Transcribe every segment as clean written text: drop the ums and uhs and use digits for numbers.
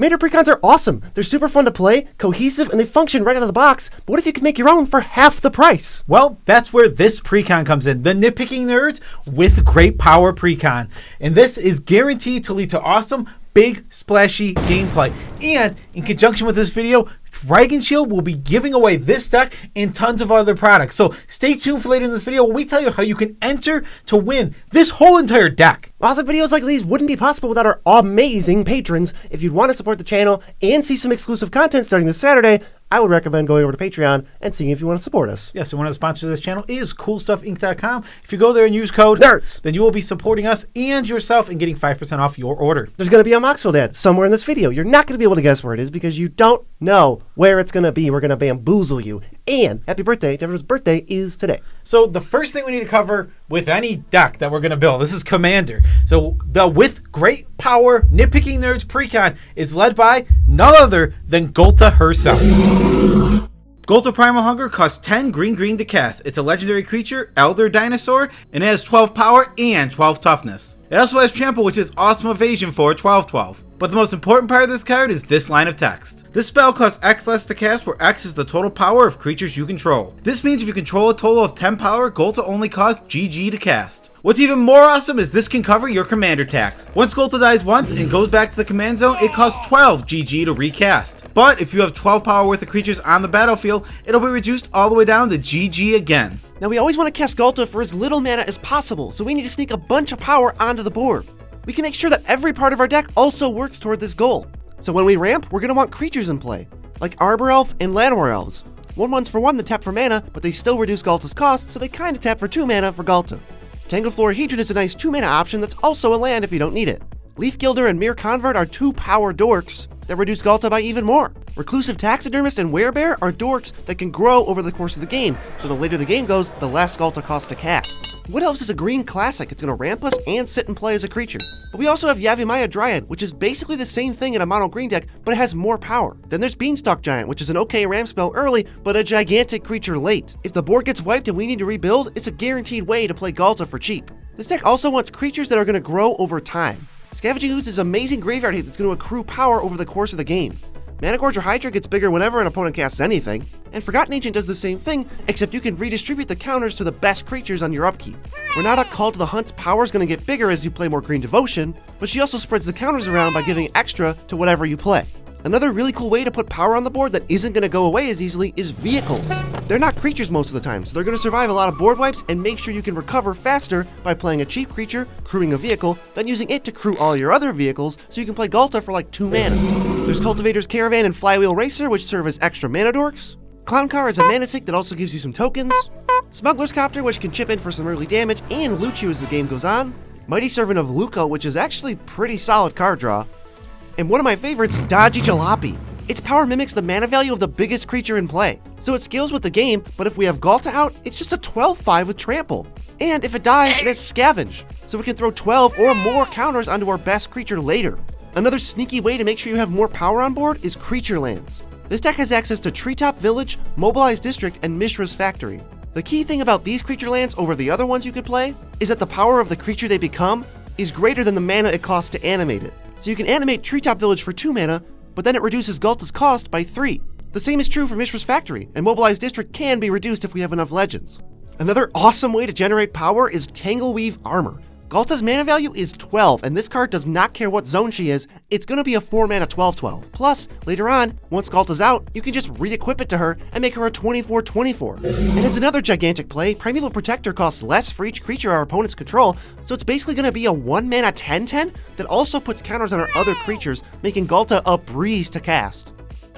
Commander Precons are awesome. They're super fun to play, cohesive, and they function right out of the box. But what if you could make your own for half the price? Well, that's where this Precon comes in. The Nitpicking Nerds with great power Precon. And this is guaranteed to lead to awesome, big, splashy gameplay. And in conjunction with this video, Dragon Shield will be giving away this deck and tons of other products. So stay tuned for later in this video when we tell you how you can enter to win this whole entire deck. Awesome videos like these wouldn't be possible without our amazing patrons. If you'd want to support the channel and see some exclusive content starting this Saturday, I would recommend going over to Patreon and seeing if you want to support us. Yes, and one of the sponsors of this channel is CoolStuffInc.com. If you go there and use code NERDS, then you will be supporting us and yourself and getting 5% off your order. There's going to be a Moxfield ad somewhere in this video. You're not going to be able to guess where it is because you don't know where it's going to be. We're going to bamboozle you. And happy birthday to everyone's birthday is today. So the first thing we need to cover with any deck that we're going to build, this is Commander. So the with great power Nitpicking Nerds Precon is led by none other than Golta herself. Golta Primal Hunger costs 10 green to cast. It's a legendary creature, Elder Dinosaur, and it has 12 power and 12 toughness. It also has Trample, which is awesome evasion for 12/12. But the most important part of this card is this line of text. This spell costs X less to cast, where X is the total power of creatures you control. This means if you control a total of 10 power, Golta only costs GG to cast. What's even more awesome is this can cover your commander tax. Once Golta dies once and goes back to the command zone, it costs 12 GG to recast. But if you have 12 power worth of creatures on the battlefield, it'll be reduced all the way down to GG again. Now we always want to cast Golta for as little mana as possible, so we need to sneak a bunch of power onto the board. We can make sure that every part of our deck also works toward this goal. So when we ramp, we're going to want creatures in play, like Arbor Elf and Llanowar Elves. 1/1s for 1 that tap for mana, but they still reduce Galta's cost, so they kind of tap for 2 mana for Galta. Tangled Florahedron is a nice 2 mana option that's also a land if you don't need it. Leaf Gilder and Mere Convert are 2 power dorks that reduce Galta by even more. Reclusive Taxidermist and Werebear are dorks that can grow over the course of the game, so the later the game goes, the less Galta costs to cast. Wood Elves is a green classic. It's going to ramp us and sit and play as a creature. But we also have Yavimaya Dryad, which is basically the same thing in a mono green deck, but it has more power. Then there's Beanstalk Giant, which is an okay ramp spell early, but a gigantic creature late. If the board gets wiped and we need to rebuild, it's a guaranteed way to play Galta for cheap. This deck also wants creatures that are going to grow over time. Scavenging Ooze is amazing graveyard hit that's going to accrue power over the course of the game. Mana Gorger Hydra gets bigger whenever an opponent casts anything, and Forgotten Ancient does the same thing, except you can redistribute the counters to the best creatures on your upkeep. Renata Call to the Hunt's power is going to get bigger as you play more Green Devotion, but she also spreads the counters around by giving extra to whatever you play. Another really cool way to put power on the board that isn't going to go away as easily is vehicles. They're not creatures most of the time, so they're going to survive a lot of board wipes and make sure you can recover faster by playing a cheap creature, crewing a vehicle, then using it to crew all your other vehicles so you can play Galta for like 2 mana. There's Cultivator's Caravan and Flywheel Racer, which serve as extra mana dorks. Clown Car is a mana sink that also gives you some tokens. Smuggler's Copter, which can chip in for some early damage and loot you as the game goes on. Mighty Servant of Luco, which is actually pretty solid card draw. And one of my favorites, Dodgy Jalopy. Its power mimics the mana value of the biggest creature in play, so it scales with the game, but if we have Galta out, it's just a 12/5 with Trample. And if it dies, it has Scavenge, so we can throw 12 or more counters onto our best creature later. Another sneaky way to make sure you have more power on board is Creature Lands. This deck has access to Treetop Village, Mobilized District, and Mishra's Factory. The key thing about these creature lands over the other ones you could play is that the power of the creature they become is greater than the mana it costs to animate it. So you can animate Treetop Village for 2 mana, but then it reduces Galta's cost by 3. The same is true for Mishra's Factory, and Mobilized District can be reduced if we have enough legends. Another awesome way to generate power is Tangleweave Armor. Galta's mana value is 12, and this card does not care what zone she is, it's going to be a 4 mana 12/12. Plus, later on, once Galta's out, you can just re-equip it to her and make her a 24/24. And as another gigantic play, Primeval Protector costs less for each creature our opponents control, so it's basically going to be a 1 mana 10/10 that also puts counters on our other creatures, making Galta a breeze to cast.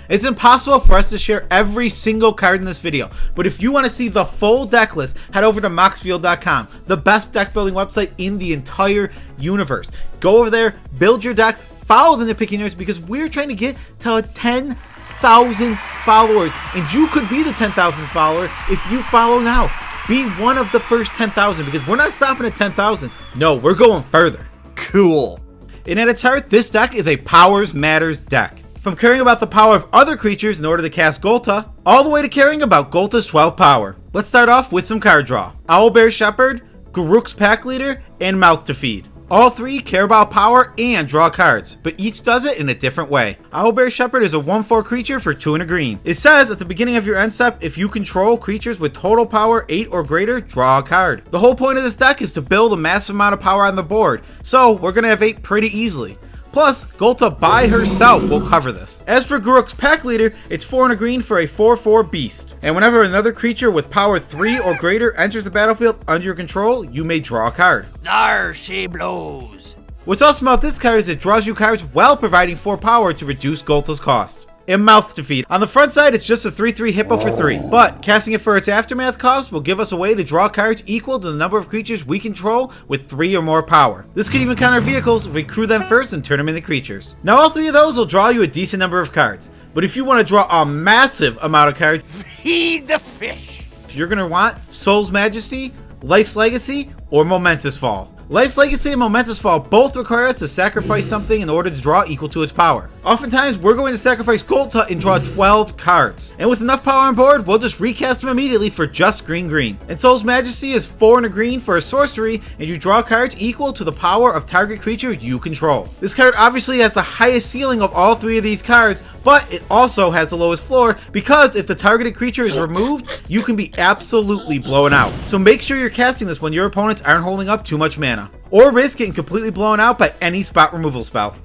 It's impossible for us to share every single card in this video, but if you want to see the full deck list, head over to Maraschiello.com, the best deck building website in the entire universe. Go over there, build your decks, follow the Nitpicking Nerds, because we're trying to get to 10,000 followers, and you could be the 10,000th follower if you follow now. Be one of the first 10,000, because we're not stopping at 10,000. No, we're going further. Cool. And at its heart, this deck is a Powers Matters deck. From caring about the power of other creatures in order to cast Golta, all the way to caring about Golta's 12 power. Let's start off with some card draw. Owlbear Shepherd, Garruk's Pack Leader, and Mouth to Feed. All three care about power and draw cards, but each does it in a different way. Owlbear Shepherd is a 1/4 creature for 2 and a green. It says at the beginning of your end step, if you control creatures with total power 8 or greater, draw a card. The whole point of this deck is to build a massive amount of power on the board, so we're going to have 8 pretty easily. Plus, Golta by herself will cover this. As for Guruk's pack leader, it's 4 and a green for a 4/4 beast. And whenever another creature with power 3 or greater enters the battlefield under your control, you may draw a card. There she blows. What's awesome about this card is it draws you cards while providing 4 power to reduce Golta's cost. And mouth defeat. On the front side, it's just a 3/3 hippo for 3, but casting it for its aftermath cost will give us a way to draw cards equal to the number of creatures we control with 3 or more power. This could even counter vehicles if we crew them first and turn them into creatures. Now all 3 of those will draw you a decent number of cards, but if you want to draw a massive amount of cards, Feed the fish. you're going to want Soul's Majesty, Life's Legacy, or Momentous Fall. Life's Legacy and Momentous Fall both require us to sacrifice something in order to draw equal to its power. Oftentimes, we're going to sacrifice Golta and draw 12 cards. And with enough power on board, we'll just recast them immediately for just green. And Soul's Majesty is 4 and a green for a sorcery, and you draw cards equal to the power of target creature you control. This card obviously has the highest ceiling of all 3 of these cards, but it also has the lowest floor because if the targeted creature is removed, you can be absolutely blown out. So make sure you're casting this when your opponents aren't holding up too much mana, or risk getting completely blown out by any spot removal spell.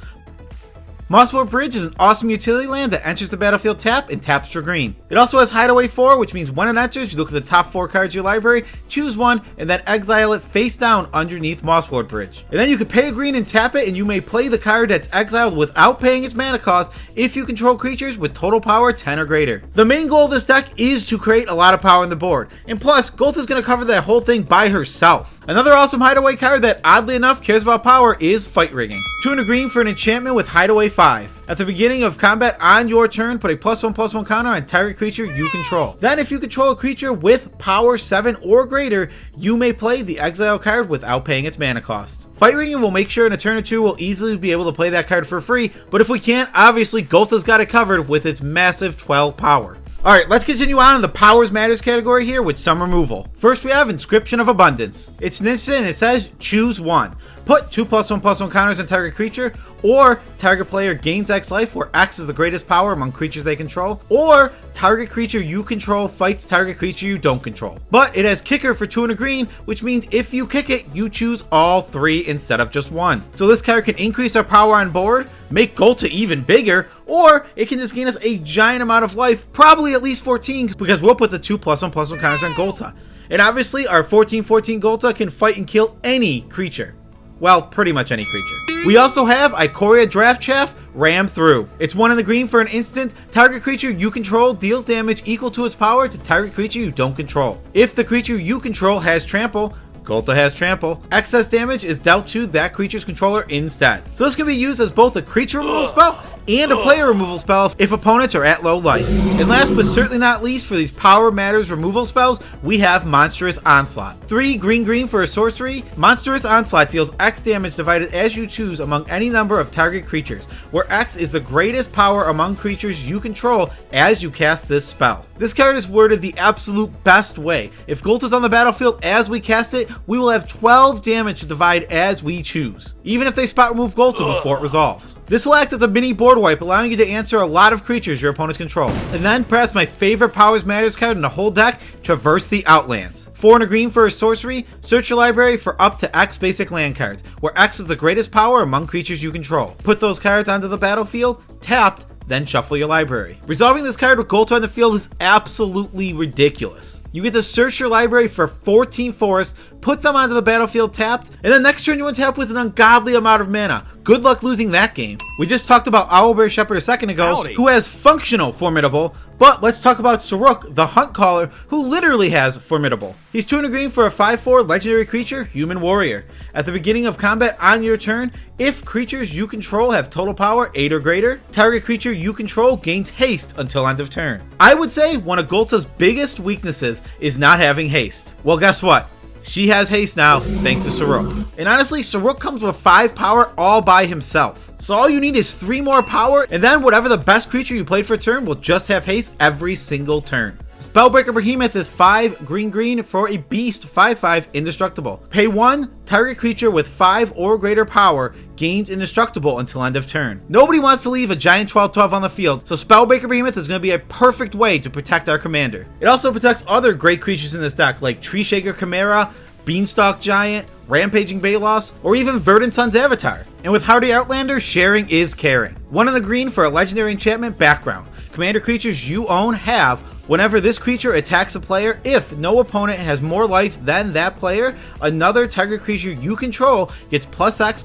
Mossboard Bridge is an awesome utility land that enters the battlefield tap and taps for green. It also has Hideaway 4, which means when it enters, you look at the top 4 cards of your library, choose one, and then exile it face down underneath Mossboard Bridge. And then you can pay a green and tap it, and you may play the card that's exiled without paying its mana cost if you control creatures with total power 10 or greater. The main goal of this deck is to create a lot of power on the board, and plus, Golta's going to cover that whole thing by herself. Another awesome Hideaway card that oddly enough cares about power is Fight Rigging. 2 and a green for an enchantment with Hideaway 5. At the beginning of combat on your turn, put a +1/+1 counter on target creature you control. Then if you control a creature with power 7 or greater, you may play the exile card without paying its mana cost. Fight Rigging will make sure in a turn or 2 we'll easily be able to play that card for free, but if we can't, obviously Golta's got it covered with its massive 12 power. Alright, let's continue on in the Powers Matters category here with some removal. First we have Inscription of Abundance. It's an instant and it says choose one. Put 2 +1/+1 counters on target creature, or target player gains X life where X is the greatest power among creatures they control, or target creature you control fights target creature you don't control. But it has kicker for 2 and a green, which means if you kick it, you choose all 3 instead of just 1. So this card can increase our power on board, make Golta even bigger, or it can just gain us a giant amount of life, probably at least 14, because we'll put the 2 +1/+1 counters on Golta. And obviously our 14/14 Golta can fight and kill any creature. Well, pretty much any creature. We also have Ikoria Draft Chaff, Ram Through. It's 1 in the green for an instant. Target creature you control deals damage equal to its power to target creature you don't control. If the creature you control has trample, Golta has trample, excess damage is dealt to that creature's controller instead. So this can be used as both a creature removal spell and a player removal spell if opponents are at low life. And last but certainly not least, for these Power Matters removal spells, we have Monstrous Onslaught. 3 green for a sorcery. Monstrous Onslaught deals X damage divided as you choose among any number of target creatures, where X is the greatest power among creatures you control as you cast this spell. This card is worded the absolute best way. If Golta's on the battlefield as we cast it, we will have 12 damage to divide as we choose, even if they spot remove Golta before it resolves. This will act as a mini board wipe, allowing you to answer a lot of creatures your opponents control. And then, perhaps my favorite Powers Matters card in the whole deck, Traverse the Outlands. 4 and a green for a sorcery. Search your library for up to X basic land cards, where X is the greatest power among creatures you control. Put those cards onto the battlefield, tapped, then shuffle your library. Resolving this card with Golta on the field is absolutely ridiculous. You get to search your library for 14 forests, put them onto the battlefield tapped, and then next turn you untap with an ungodly amount of mana. Good luck losing that game. We just talked about Owlbear Shepherd a second ago, Howdy. who has functional Formidable, but let's talk about Saruk, the Hunt Caller, who literally has Formidable. He's 2 and a green for a 5/4 legendary creature, Human Warrior. At the beginning of combat on your turn, if creatures you control have total power 8 or greater, target creature you control gains haste until end of turn. I would say one of Golta's biggest weaknesses is not having haste. Well, guess what? She has haste now, thanks to Saruk. And honestly, Saruk comes with 5 power all by himself. So all you need is 3 more power, and then whatever the best creature you played for a turn will just have haste every single turn. Spellbreaker Behemoth is 5 green for a beast 5/5 indestructible. Pay 1, target creature with 5 or greater power gains indestructible until end of turn. Nobody wants to leave a giant 12/12 on the field, so Spellbreaker Behemoth is going to be a perfect way to protect our commander. It also protects other great creatures in this deck like Tree Shaker Chimera, Beanstalk Giant, Rampaging Balos, or even Verdant Sun's Avatar. And with Hardy Outlander, sharing is caring. 1 in the green for a legendary enchantment background. Commander creatures you own have, whenever this creature attacks a player, if no opponent has more life than that player, another target creature you control gets +X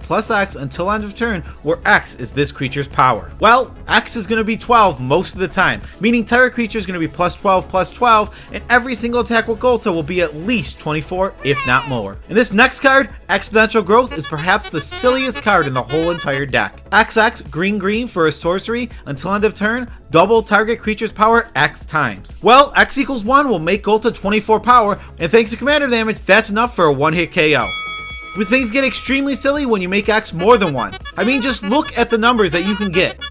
until end of turn, where X is this creature's power. Well, X is going to be 12 most of the time, meaning target creature is going to be +12, and every single attack with Golta will be at least 24, if not more. And this next card, Exponential Growth, is perhaps the silliest card in the whole entire deck. XX green for a sorcery, until end of turn, double target creature's power X times. Well, X equals 1 will make Golta 24 power, and thanks to commander damage, that's enough for a 1-hit KO. But things get extremely silly when you make X more than 1. I mean, just look at the numbers that you can get.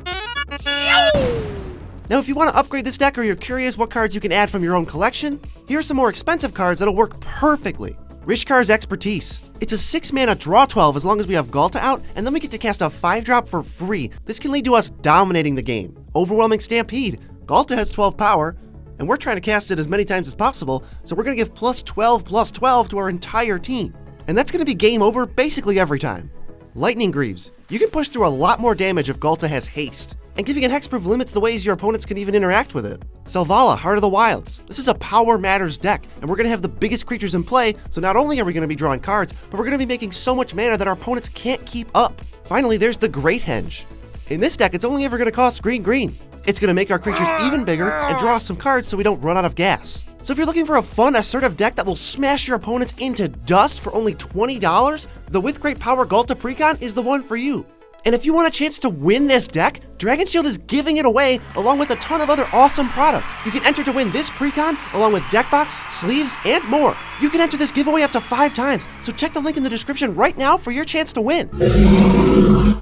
Now, if you want to upgrade this deck or you're curious what cards you can add from your own collection, here are some more expensive cards that'll work perfectly. Rishkar's Expertise. It's a 6 mana draw 12 as long as we have Galta out, and then we get to cast a 5-drop for free. This can lead to us dominating the game. Overwhelming Stampede. Galta has 12 power, and we're trying to cast it as many times as possible, so we're going to give +12 to our entire team. And that's going to be game over basically every time. Lightning Greaves. You can push through a lot more damage if Galta has haste, and giving it hexproof limits the ways your opponents can even interact with it. Selvala, Heart of the Wilds. This is a Power Matters deck, and we're going to have the biggest creatures in play, so not only are we going to be drawing cards, but we're going to be making so much mana that our opponents can't keep up. Finally, there's the Great Henge. In this deck, it's only ever going to cost green. It's going to make our creatures even bigger and draw us some cards so we don't run out of gas. So if you're looking for a fun, assertive deck that will smash your opponents into dust for only $20, the With Great Power Galta Precon is the one for you. And if you want a chance to win this deck, Dragon Shield is giving it away along with a ton of other awesome product. You can enter to win this Precon along with deck box, sleeves, and more. You can enter this giveaway up to 5 times, so check the link in the description right now for your chance to win.